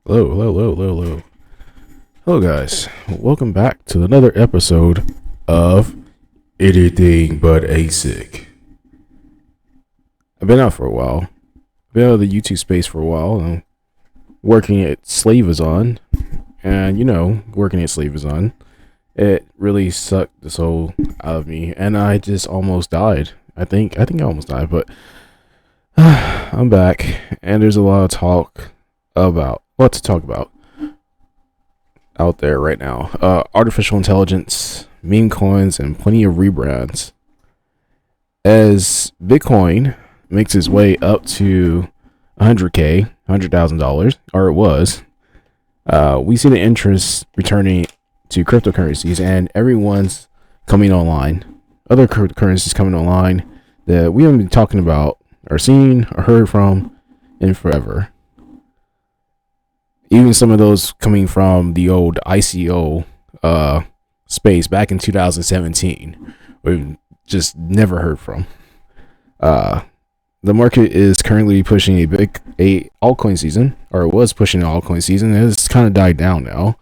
Hello, hello, hello, hello, hello. Hello, guys. Welcome back to another episode of Anything But ASIC. I've been out for a while. Been out of the YouTube space for a while. I'm working at Slavazon. And, working at Slavazon, it really sucked the soul out of me. And I just almost died. I think I almost died, but I'm back. And there's a lot of talk about what to talk about out there right now. Artificial intelligence, meme coins, and plenty of rebrands. As Bitcoin makes its way up to 100K, $100,000, or it was, we see the interest returning to cryptocurrencies, and everyone's coming online. Other cryptocurrencies coming online that we haven't been talking about, or seen, or heard from in forever. Even some of those coming from the old ICO space back in 2017, we've just never heard from. The market is currently pushing a altcoin season, or it was pushing an altcoin season. It's kind of died down now.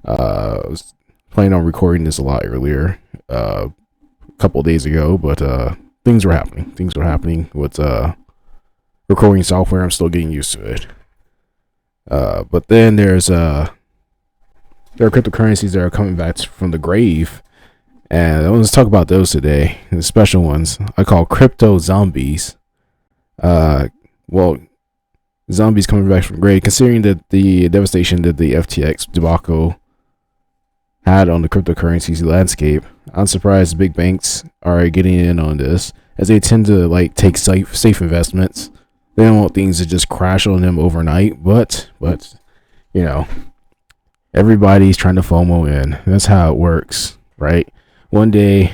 I was planning on recording this a lot earlier, a couple of days ago, but things were happening. Things were happening with recording software. I'm still getting used to it. But then there are cryptocurrencies that are coming back from the grave, and I want to talk about those today. The special ones I call crypto zombies. Well, zombies coming back from the grave, considering that the devastation that the FTX debacle had on the cryptocurrency landscape. I'm surprised big banks are getting in on this, as they tend to take safe investments. They don't want things to just crash on them overnight, but everybody's trying to FOMO in. That's how it works, right? One day,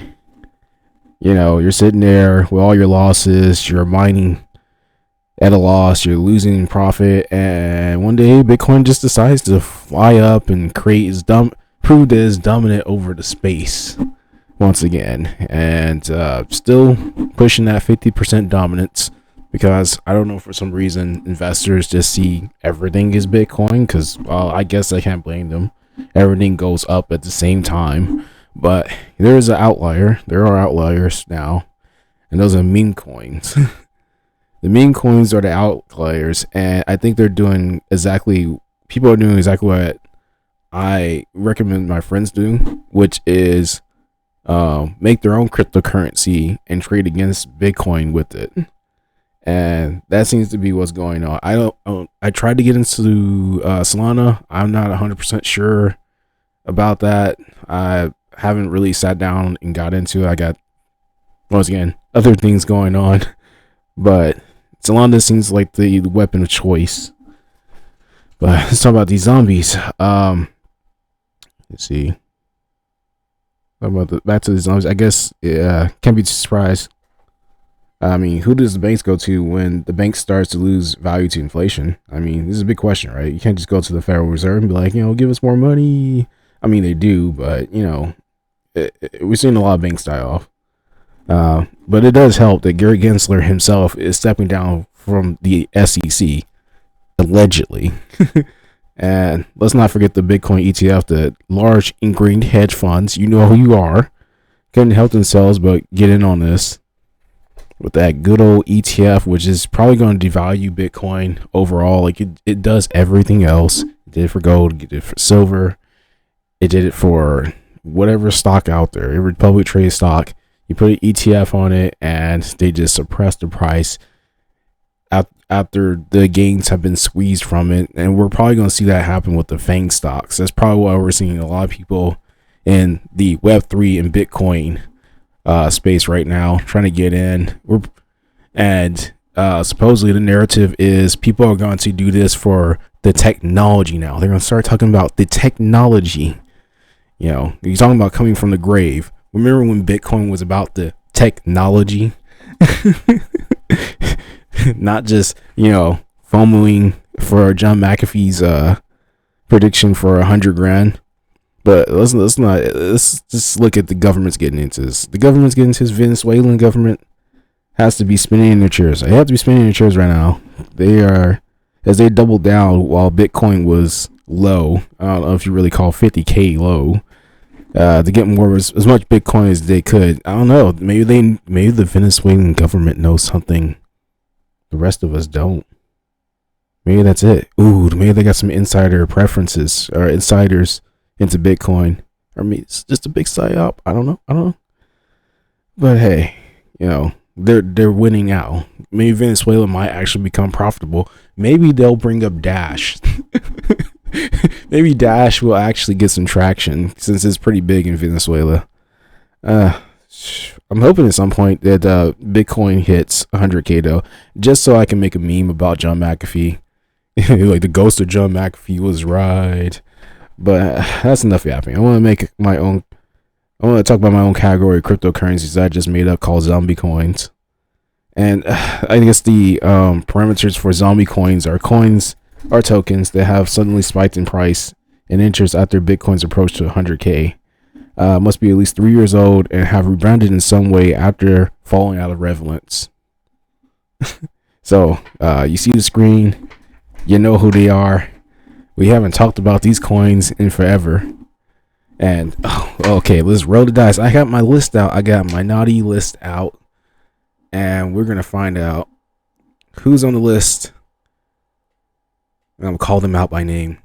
you're sitting there with all your losses, you're mining at a loss, you're losing profit, and one day Bitcoin just decides to fly up and prove that it's dominant over the space once again, and still pushing that 50% dominance. Because I don't know, for some reason, investors just see everything as Bitcoin. Because, well, I guess I can't blame them. Everything goes up at the same time. But there is an outlier. There are outliers now. And those are meme coins. The meme coins are the outliers. And I think people are doing exactly what I recommend my friends do. Which is make their own cryptocurrency and trade against Bitcoin with it. And that seems to be what's going on. I tried to get into Solana. I'm not 100% sure about that. I haven't really sat down and got into it. I got, once again, other things going on. But Solana seems like the weapon of choice. But let's talk about these zombies. Let's see. Back to the zombies. I guess can't be surprised. I mean, who does the banks go to when the bank starts to lose value to inflation? I mean, this is a big question, right? You can't just go to the Federal Reserve and be like, give us more money. I mean, they do, but, we've seen a lot of banks die off. But it does help that Gary Gensler himself is stepping down from the SEC, allegedly. And let's not forget the Bitcoin ETF, the large ingrained hedge funds. You know who you are. Couldn't help themselves but get in on this with that good old ETF, which is probably going to devalue Bitcoin overall. Like it does everything else. It did it for gold, it did it for silver, it did it for whatever stock out there, every public trade stock. You put an ETF on it and they just suppress the price after the gains have been squeezed from it. And we're probably going to see that happen with the FANG stocks. That's probably why we're seeing a lot of people in the Web3 and Bitcoin space right now trying to get in. And supposedly the narrative is people are going to do this for the technology now. They're going to start talking about the technology. You're talking about coming from the grave. Remember when Bitcoin was about the technology? Not just, FOMOing for John McAfee's prediction for $100,000. But let's just look at the government's getting into this. The government's getting into this. Venezuelan government has to be spinning in their chairs. They have to be spinning in their chairs right now. as they doubled down while Bitcoin was low. I don't know if you really call 50K low. To get more as much Bitcoin as they could. I don't know. Maybe the Venezuelan government knows something the rest of us don't. Maybe that's it. Ooh, maybe they got some insider preferences or insiders into Bitcoin. Or maybe it's just a big psyop. I don't know. But hey, they're winning now. Maybe Venezuela might actually become profitable. Maybe they'll bring up Dash. Maybe Dash will actually get some traction since it's pretty big in Venezuela. I'm hoping at some point that Bitcoin hits 100K though, just so I can make a meme about John McAfee. Like the ghost of John McAfee was right. But that's enough yapping. I want to make my own. I want to talk about my own category of cryptocurrencies that I just made up called zombie coins. And I guess the parameters for zombie coins are tokens that have suddenly spiked in price and interest after Bitcoin's approach to 100K. Must be at least 3 years old and have rebranded in some way after falling out of relevance. So, you see the screen. You know who they are. We haven't talked about these coins in forever. And, okay, let's roll the dice. I got my list out. I got my naughty list out. And we're going to find out who's on the list. I'm going to call them out by name,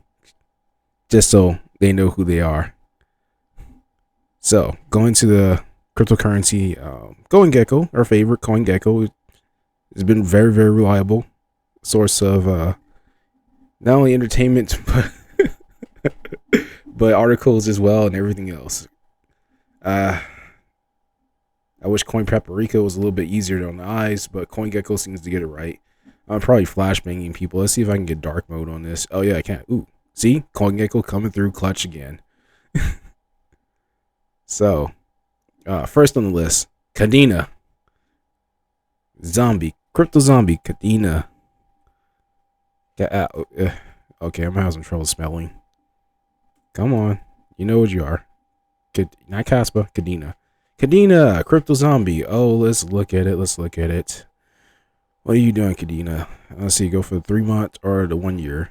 just so they know who they are. So, going to the cryptocurrency, CoinGecko, our favorite CoinGecko, has been very, very reliable source of not only entertainment, but articles as well and everything else. I wish Coin Paprika was a little bit easier on the eyes, but CoinGecko seems to get it right. I'm probably flashbanging people. Let's see if I can get dark mode on this. Oh yeah, I can't. Ooh, see, CoinGecko coming through clutch again. So, first on the list, Kadena. Crypto zombie, Kadena. Okay, I'm having some trouble spelling. Come on, you know what you are. Not Caspa, Kadena. Kadena, crypto zombie. Oh, let's look at it. What are you doing, Kadena? Let's see, go for the 3 month or the 1 year.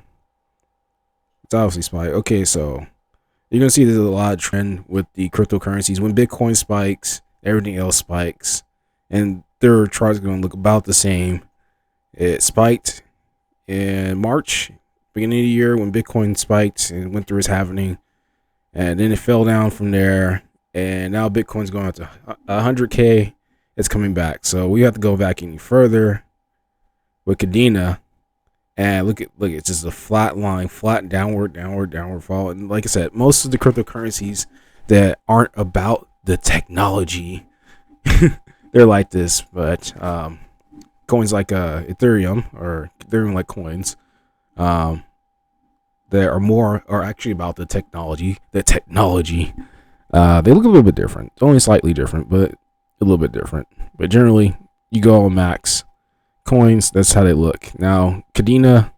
It's obviously spike. Okay, so you're gonna see there's a lot of trend with the cryptocurrencies. When Bitcoin spikes, everything else spikes, and their charts are gonna look about the same. It spiked in March, beginning of the year, when Bitcoin spiked and went through its halving, and then it fell down from there. And now Bitcoin's going up to 100K. It's coming back, so we have to go back any further with Kadena, and look, it's just a flat line, flat downward fall. And like I said, most of the cryptocurrencies that aren't about the technology, they're like this. But coins like Ethereum or Ethereum like coins, that are actually about the technology. They look a little bit different, only slightly different, but a little bit different. But generally, you go on max coins, that's how they look. Now, Kadena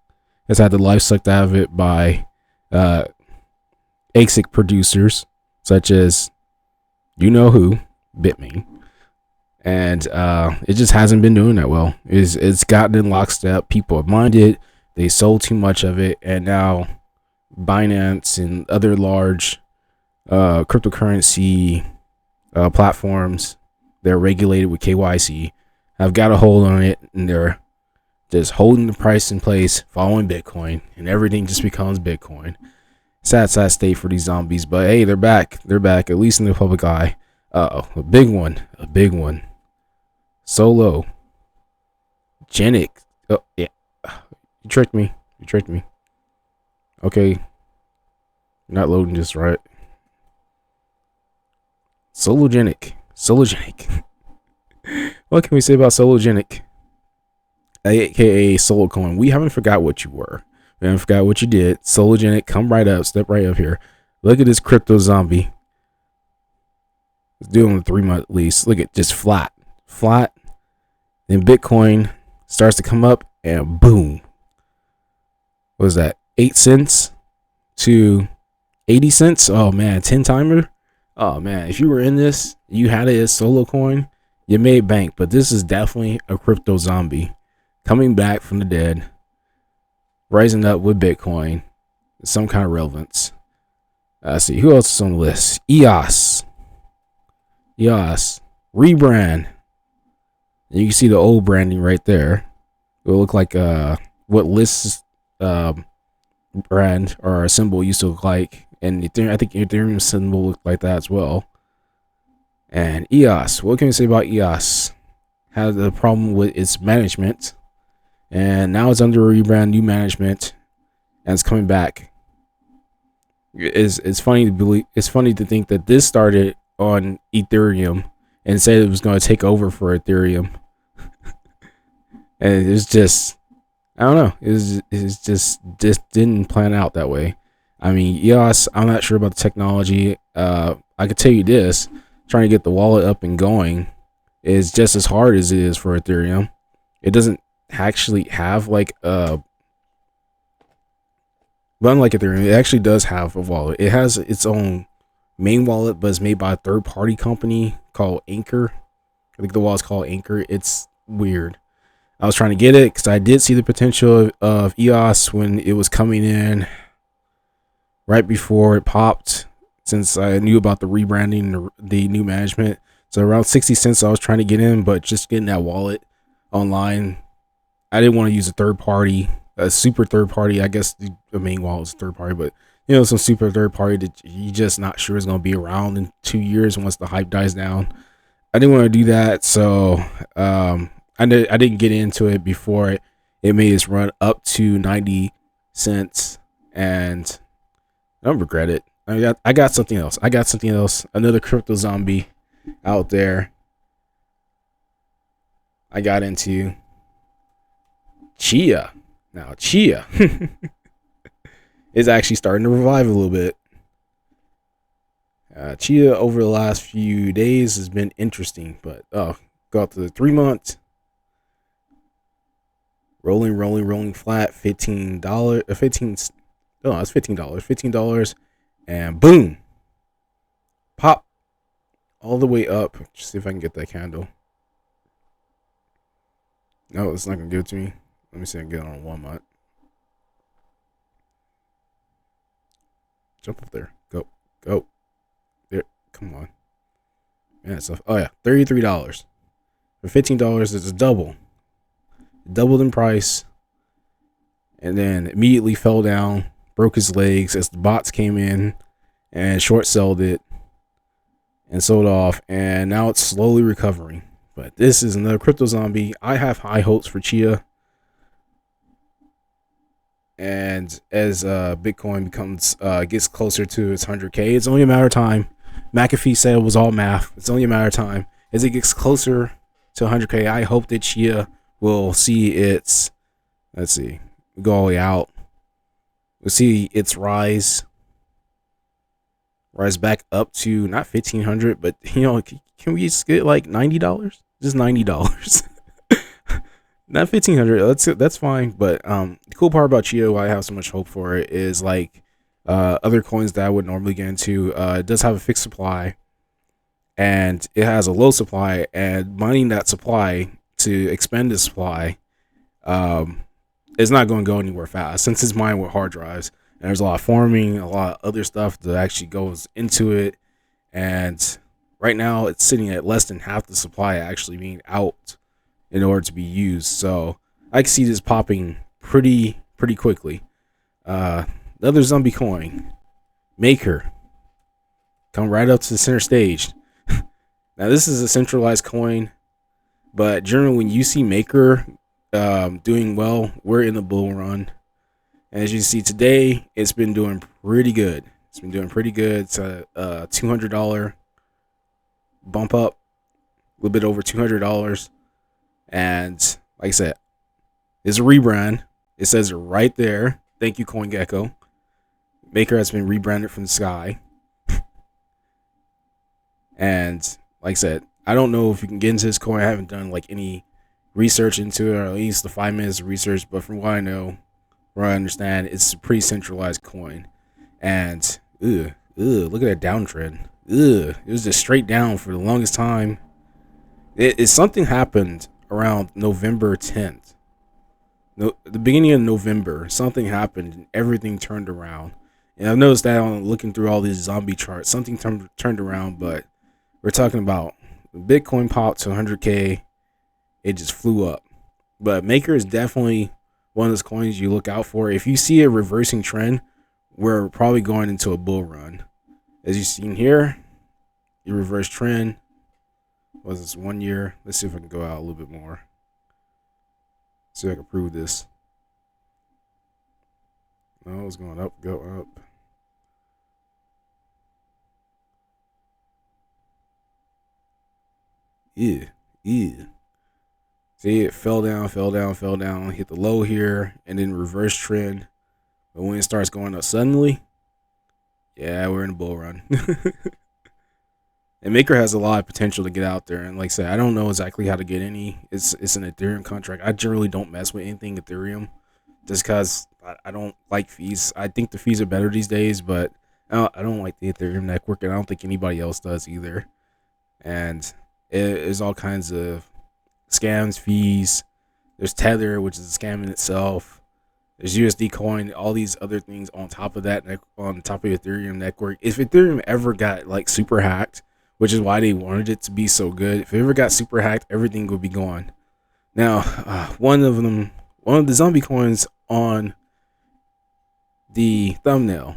has had the life sucked out of it by ASIC producers such as you know who, Bitmain, and it just hasn't been doing that well. It's gotten in lockstep. People have mined it, they sold too much of it, and now Binance and other large cryptocurrency platforms that are regulated with KYC have got a hold on it, and they're just holding the price in place, following Bitcoin, and everything just becomes Bitcoin. Sad state for these zombies, but hey, they're back, at least in the public eye. A big one. Solo Genic. Oh yeah, you tricked me. Okay, not loading just right. Sologenic. What can we say about Sologenic, aka Solocoin? We haven't forgot what you were. We haven't forgot what you did. Sologenic, come right up, step right up here. Look at this crypto zombie. Let's do it on the 3 month lease. Look at just flat. Then Bitcoin starts to come up, and boom. What was that? 8 cents to 80 cents. Oh man, 10 timer. Oh man, if you were in this, you had it as solo coin, you made bank. But this is definitely a crypto zombie coming back from the dead. rising up with Bitcoin, some kind of relevance. Let's see who else is on the list. EOS, rebrand. And you can see the old branding right there. It will look like what List's brand or symbol used to look like, and Ethereum, I think Ethereum symbol looked like that as well. And EOS, what can we say about EOS? Had a problem with its management, and now it's under a rebrand, new management, and it's coming back. It's funny to believe. It's funny to think that this started on Ethereum and said it was going to take over for Ethereum, and it's just, I don't know. It's just didn't plan out that way. I mean, EOS, I'm not sure about the technology. I can tell you this: trying to get the wallet up and going is just as hard as it is for Ethereum. It doesn't actually have like but unlike Ethereum, it actually does have a wallet. It has its own main wallet, but it's made by a third-party company called Anchor. I think the wallet's called Anchor. It's weird. I was trying to get it because I did see the potential of EOS when it was coming in right before it popped, since I knew about the rebranding, the new management. So around 60 cents I was trying to get in, but just getting that wallet online, I didn't want to use a third party, a super third party. I guess the main wallet is third party, but you know, some super third party that you're just not sure is going to be around in 2 years once the hype dies down. I didn't want to do that, so I didn't get into it before it made its run up to 90 cents, and I don't regret it. I got something else. Another crypto zombie out there. I got into Chia. Now Chia is actually starting to revive a little bit. Chia over the last few days has been interesting, but go out to the 3 months. Rolling flat, $15. It's $15, and boom, pop all the way up. Just see if I can get that candle. No, it's not gonna give it to me. Let me see if I can get it on 1 month. Jump up there. Go. There. Come on. Man, it's oh yeah, $33. For $15, it's a double. Doubled in price. And then immediately fell down, broke his legs as the bots came in and short sold it and sold off, and now it's slowly recovering. But this is another crypto zombie. I have high hopes for Chia. And as Bitcoin gets closer to its 100K, it's only a matter of time. McAfee said it was all math. It's only a matter of time. As it gets closer to 100K, I hope that Chia will see its, let's see, go all the way out. We'll see its rise back up to not 1,500, but you know, can we just get like $90? Just $90. Not 1,500. That's fine. But the cool part about Chia, why I have so much hope for it, is like other coins that I would normally get into. It does have a fixed supply, and it has a low supply, and mining that supply to expand the supply is not going to go anywhere fast, since it's mined with hard drives, and there's a lot of farming, a lot of other stuff that actually goes into it. And right now it's sitting at less than half the supply actually being out in order to be used. So I can see this popping pretty quickly. The other zombie coin, Maker, come right up to the center stage. Now this is a centralized coin, but generally when you see Maker doing well, we're in the bull run. And as you see today, it's been doing pretty good. It's a $200 bump up, a little bit over $200. And like I said, it's a rebrand. It says it right there. Thank you, CoinGecko. Maker has been rebranded from the sky. And like I said, I don't know if you can get into this coin. I haven't done like any research into it, or at least the 5 minutes of research. But from what I know, where I understand, it's a pretty centralized coin. And look at that downtrend. It was just straight down for the longest time. Something happened around November 10th. No, the beginning of November, something happened and everything turned around. And I've noticed that on looking through all these zombie charts, something turned around. But we're talking about Bitcoin popped to 100K, it just flew up. But Maker is definitely one of those coins you look out for. If you see a reversing trend, we're probably going into a bull run. As you've seen here, your reverse trend was this 1 year. Let's see if I can go out a little bit more. See if I can prove this. No, it's going up, go up. Yeah, yeah. See, it fell down, fell down, hit the low here, and then reverse trend. But when it starts going up suddenly, yeah, we're in a bull run. And Maker has a lot of potential to get out there. And like I said, I don't know exactly how to get any. It's an Ethereum contract. I generally don't mess with anything Ethereum just because I don't like fees. I think the fees are better these days, but I don't like the Ethereum network, and I don't think anybody else does either. And there's all kinds of scams, fees. There's Tether, which is a scam in itself. There's USD coin, all these other things on top of that, on top of Ethereum network. If Ethereum ever got like super hacked, which is why they wanted it to be so good, if it ever got super hacked, everything would be gone. Now, one of the zombie coins on the thumbnail.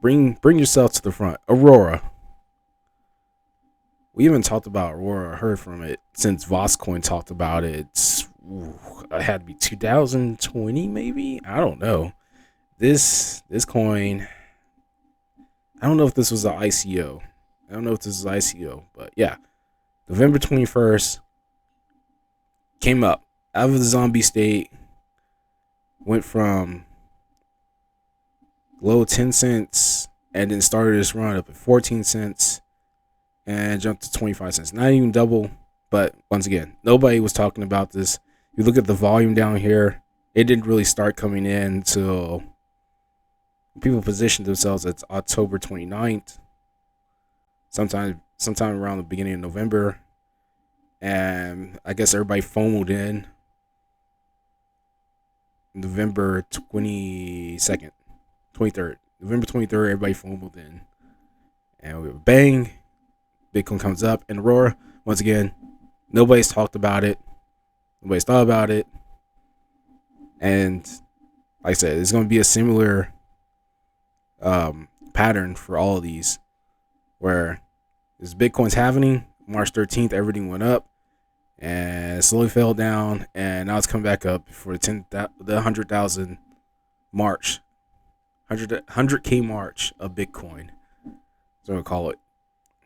Bring yourself to the front. Aurora. We haven't talked about Aurora or heard from it since Voscoin talked about it. It had to be 2020, maybe? I don't know. This coin, I don't know if this was an ICO. I don't know if this is ICO, but yeah. November 21st came up out of the zombie state, went from low 10 cents, and then started this run up at 14 cents and jumped to 25 cents. Not even double, but once again, nobody was talking about this. You look at the volume down here, it didn't really start coming in until people positioned themselves at October 29th, sometime around the beginning of November. And I guess everybody FOMO'd in November 22nd, 23rd. November 23rd, everybody FOMO'd in. And we have a bang. Bitcoin comes up. And Aurora, once again, nobody's talked about it. Nobody's thought about it. And like I said, it's going to be a similar pattern for all of these, where this Bitcoin's happening. March 13th, everything went up and slowly fell down, and now it's come back up for the 100,000 March, 100K March of Bitcoin. So I'm gonna call it.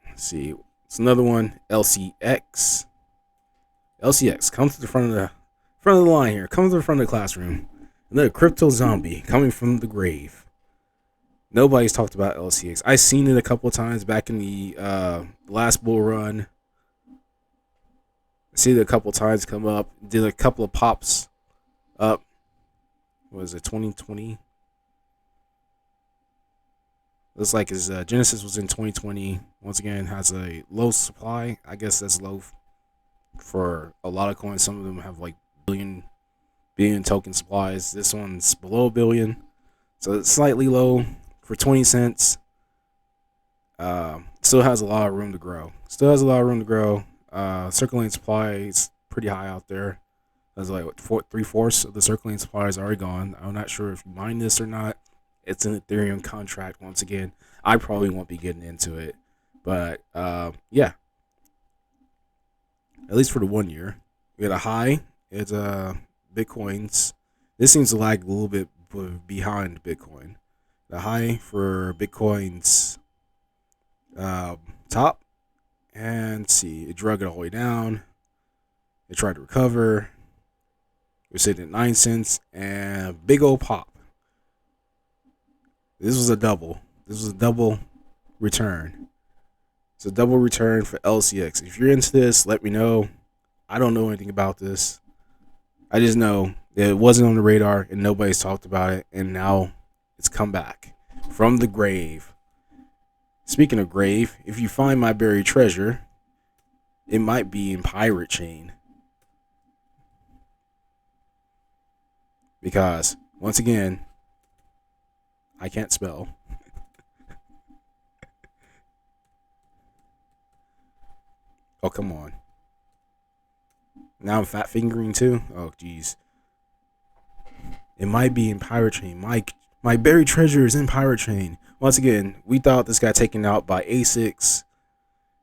Let's see, it's another one. LCX. Come to the front of the line here. Come to the front of the classroom. Another crypto zombie coming from the grave. Nobody's talked about LCX. I've seen it a couple of times back in the last bull run. I see it a couple of times come up. Did a couple of pops up. What was it, 2020? Looks like his Genesis was in 2020. Once again, has a low supply. I guess that's low for a lot of coins. Some of them have like billion token supplies. This one's below a billion. So it's slightly low for 20 cents. Still has a lot of room to grow. Circulating supply is pretty high out there. That's like 3/4 of the circulating supply is already gone. I'm not sure if you mine this or not. It's an Ethereum contract. Once again, I probably won't be getting into it, but yeah. At least for the 1 year, we had a high. It's Bitcoin's. This seems to lag a little bit behind Bitcoin. The high for Bitcoin's top, and see, it drug it all the way down. It tried to recover. We're sitting at 9 cents and big old pop. This was a double. Return. It's a double return for LCX. If you're into this, let me know. I don't know anything about this. I just know that it wasn't on the radar and nobody's talked about it, and now it's come back from the grave. Speaking of grave, if you find my buried treasure, it might be in Pirate Chain. because once again, I can't spell. Oh, come on. Now I'm fat fingering too. Oh, jeez. It might be in Pirate Chain. My buried treasure is in Pirate Chain. Once again, we thought this got taken out by ASICs.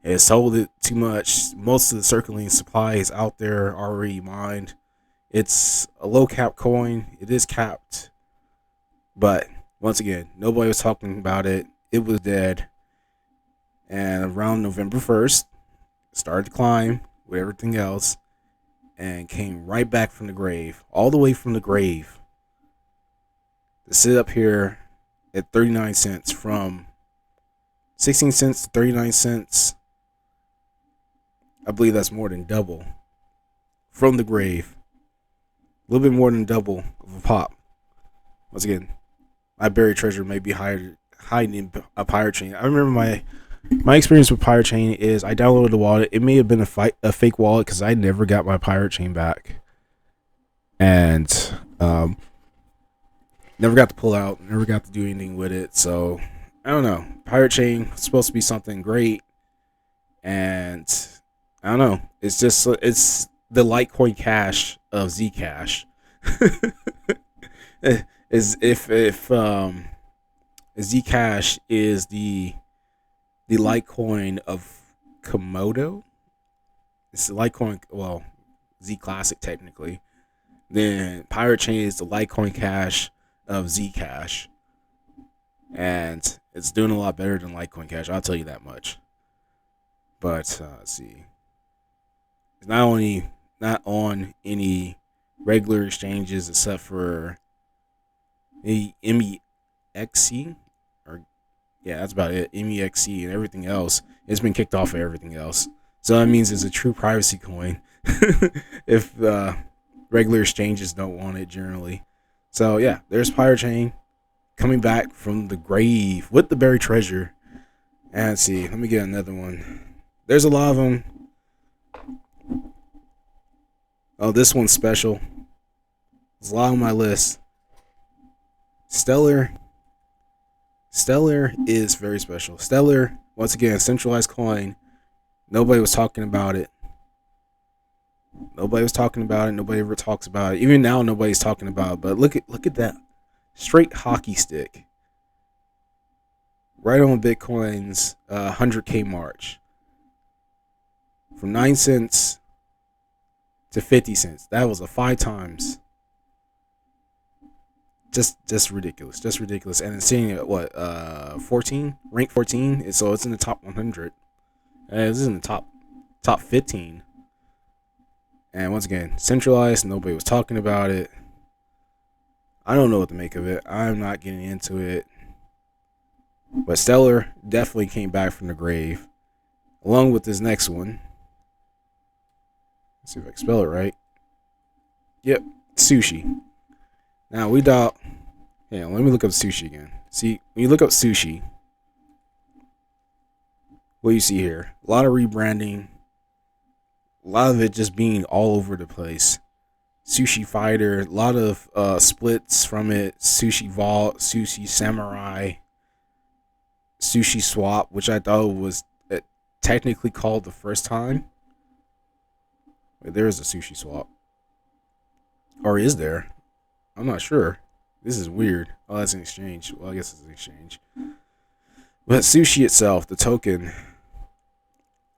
It sold it too much. Most of the circulating supply is out there already mined. It's a low cap coin. It is capped. But once again, nobody was talking about it. It was dead. And around November 1st, it started to climb with everything else and came right back from the grave, all the way from the grave, to sit up here at 39 cents from 16 cents to 39 cents. I believe that's more than double from the grave. A little bit more than double of a pop. Once again, my buried treasure may be hiding in a Pirate Chain. I remember my experience with Pirate Chain is I downloaded the wallet. It may have been a fake wallet because I never got my Pirate Chain back, and never got to pull out, never got to do anything with it. So I don't know. Pirate Chain is supposed to be something great, and I don't know. It's the Litecoin Cash of Zcash. Is if Zcash is the Litecoin of Komodo. It's the Litecoin, well, Z Classic technically. Then Pirate Chain is the Litecoin Cash of Zcash, and it's doing a lot better than Litecoin Cash. I'll tell you that much. But let's see, it's not on any regular exchanges except for the MEXC, or yeah, that's about it. MEXC, and everything else, it's been kicked off of everything else. So that means it's a true privacy coin. If regular exchanges don't want it generally. So yeah, there's Pirate Chain coming back from the grave with the buried treasure. And let's see, let me get another one. There's a lot of them. Oh, this one's special. There's a lot on my list. Stellar is very special. Stellar, once again, centralized coin. Nobody was talking about it. Nobody ever talks about it. Even now, nobody's talking about it. But look at that straight hockey stick. Right on Bitcoin's 100K march. From 9 cents to 50 cents. That was a 5 times. Just ridiculous. Just ridiculous. And it's sitting at what, 14? Rank 14? So it's in the top 100. This is in the top 15. And once again, centralized. Nobody was talking about it. I don't know what to make of it. I'm not getting into it. But Stellar definitely came back from the grave, along with this next one. Let's see if I can spell it right. Yep, sushi. Now we thought, yeah, let me look up sushi again. See, when you look up sushi, what you see here, a lot of rebranding, a lot of it just being all over the place. Sushi Fighter, a lot of splits from it. Sushi Vault, Sushi Samurai, Sushi Swap, which I thought was technically called the first time. Wait, there is a Sushi Swap. Or is there? I'm not sure. This is weird. Oh, that's an exchange. Well, I guess it's an exchange. But sushi itself, the token,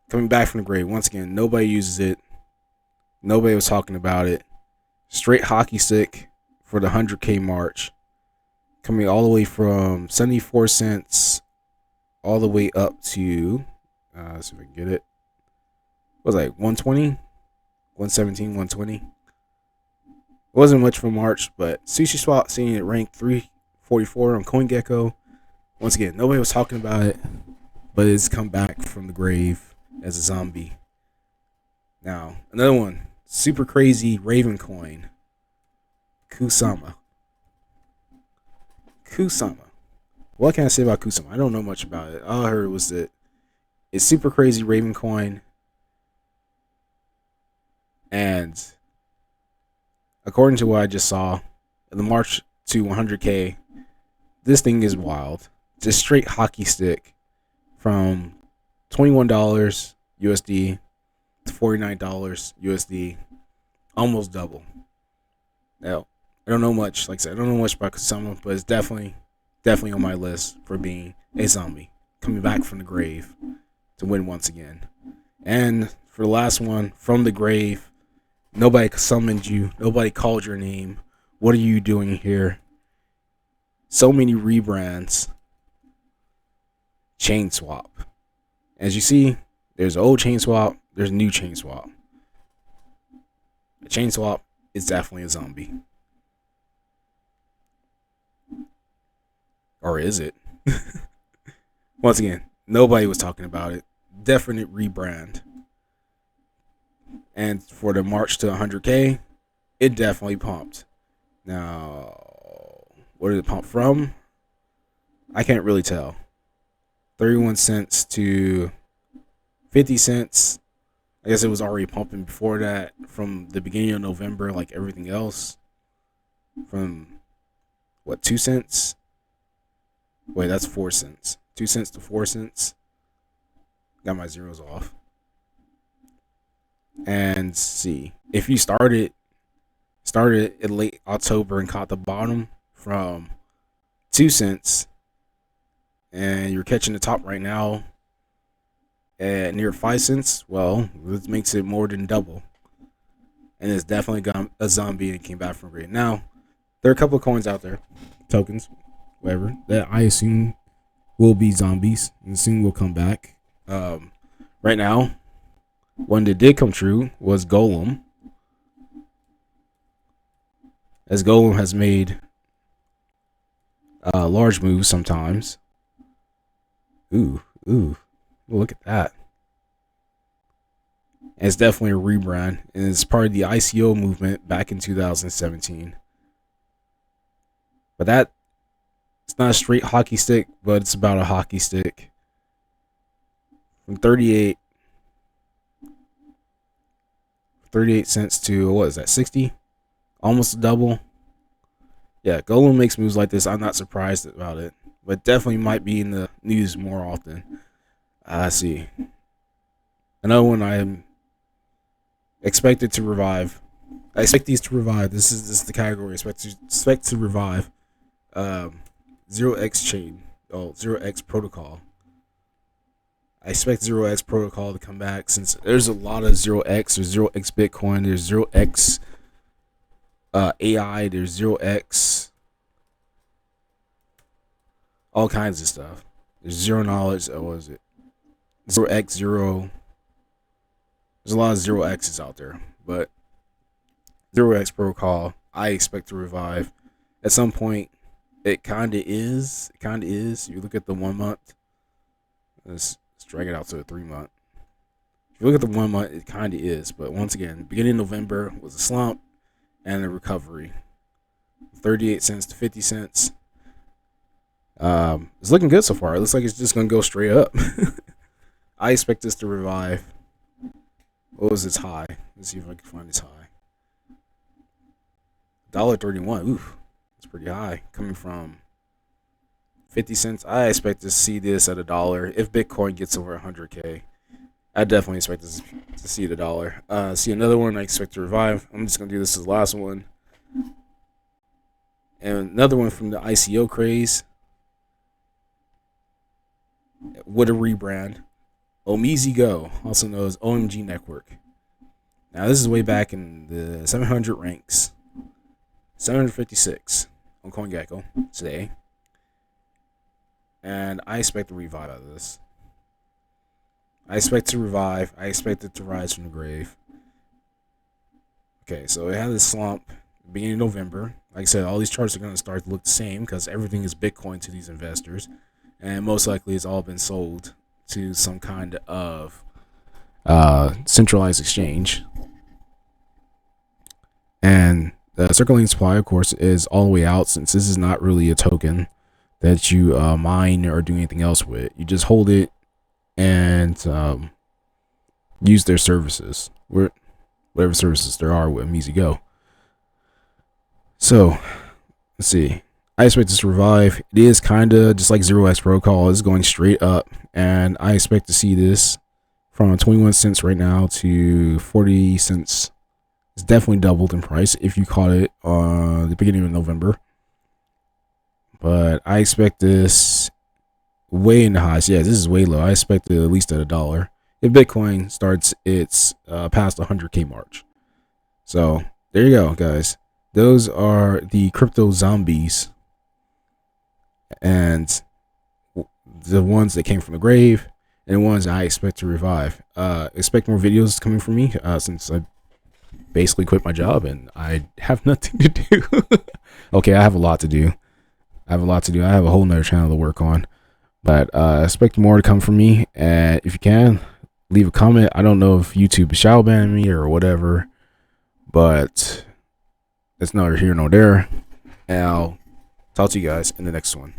coming back from the grave. Once again, nobody uses it. Nobody was talking about it. Straight hockey stick for the 100K march. Coming all the way from 74 cents all the way up to, let's see if I can get it. What was it, like 120? 117, 120. It wasn't much for March, but Sushi Swap seeing it ranked 344 on CoinGecko. Once again, nobody was talking about it, but it's come back from the grave as a zombie. Now, another one, super crazy Raven coin, Kusama. What can I say about Kusama? I don't know much about it. All I heard was that it's super crazy Raven coin, and according to what I just saw, the March to 100K, this thing is wild. Just straight hockey stick from $21 USD to $49 USD, almost double. Now, I don't know much. Like I said, I don't know much about Kusama, but it's definitely on my list for being a zombie coming back from the grave to win once again. And for the last one, from the grave, nobody summoned you. Nobody called your name. What are you doing here? So many rebrands. Chain swap. As you see, there's old chain swap. There's new chain swap. A chain swap is definitely a zombie. Or is it? Once again, nobody was talking about it. Definite rebrand. And for the March to 100K, it definitely pumped. Now, where did it pump from? I can't really tell. 31 cents to 50 cents. I guess it was already pumping before that from the beginning of November, like everything else. From, 2 cents? Wait, that's 4 cents. 2 cents to 4 cents. Got my zeros off. And see, if you started in late October and caught the bottom from 2 cents, and you're catching the top right now at near 5 cents, well, this makes it more than double. And it's definitely got a zombie and came back from grade. Now, there are a couple of coins out there, tokens, whatever, that I assume will be zombies and soon will come back. Right now, one that did come true was Golem. As Golem has made large moves sometimes. Ooh, look at that. And it's definitely a rebrand, and it's part of the ICO movement back in 2017. But it's not a straight hockey stick, but it's about a hockey stick. From 38 cents to, what is that, 60? Almost a double. Yeah, Golem makes moves like this. I'm not surprised about it, but definitely might be in the news more often. I see. Another one I am expected to revive. I expect these to revive. This is the category. Expect to revive. 0x chain. 0x protocol. I expect 0x protocol to come back since there's a lot of 0x. There's 0x Bitcoin. There's 0x AI. There's 0x. All kinds of stuff. There's zero knowledge. What is it? 0x0. There's a lot of 0x's out there, but 0x protocol I expect to revive at some point. It kind of is. You look at the 1 month. Let's drag it out to a 3 month. If you look at the 1 month, it kind of is. But once again, beginning of November was a slump and a recovery. 38 cents to 50 cents. It's looking good so far. It looks like it's just going to go straight up. I expect this to revive. What was its high? Let's see if I can find its high. $1.31. Oof. That's pretty high. Coming from 50 cents. I expect to see this at $1 if Bitcoin gets over 100K. I definitely expect this to see the dollar. See another one I expect to revive. I'm just gonna do this as the last one. And another one from the ICO craze. With a rebrand. Omizi Go, also known as OMG Network. Now this is way back in the 700 ranks. 756 on CoinGecko today. And I expect to revive out of this. I expect to revive. I expect it to rise from the grave. Okay, so it had this slump beginning of November. Like I said, all these charts are going to start to look the same because everything is Bitcoin to these investors. And most likely it's all been sold to some kind of centralized exchange. And the circulating supply, of course, is all the way out since this is not really a token that you mine or do anything else with. You just hold it and use their services, whatever services there are with Omizi Go. So let's see. I expect this to revive. It is kind of just like 0x protocol. It's going straight up, and I expect to see this from 21 cents right now to 40 cents. It's definitely doubled in price if you caught it the beginning of November. But I expect this way in the highs. Yeah, this is way low. I expect it at least at $1 if Bitcoin starts its past 100K march. So there you go, guys. Those are the crypto zombies, and the ones that came from the grave, and the ones I expect to revive. Expect more videos coming from me since I basically quit my job and I have nothing to do. Okay, I have a lot to do. I have a whole nother channel to work on, but expect more to come from me. And if you can, leave a comment. I don't know if YouTube is shadow banning me or whatever, but it's neither here nor there. And I'll talk to you guys in the next one.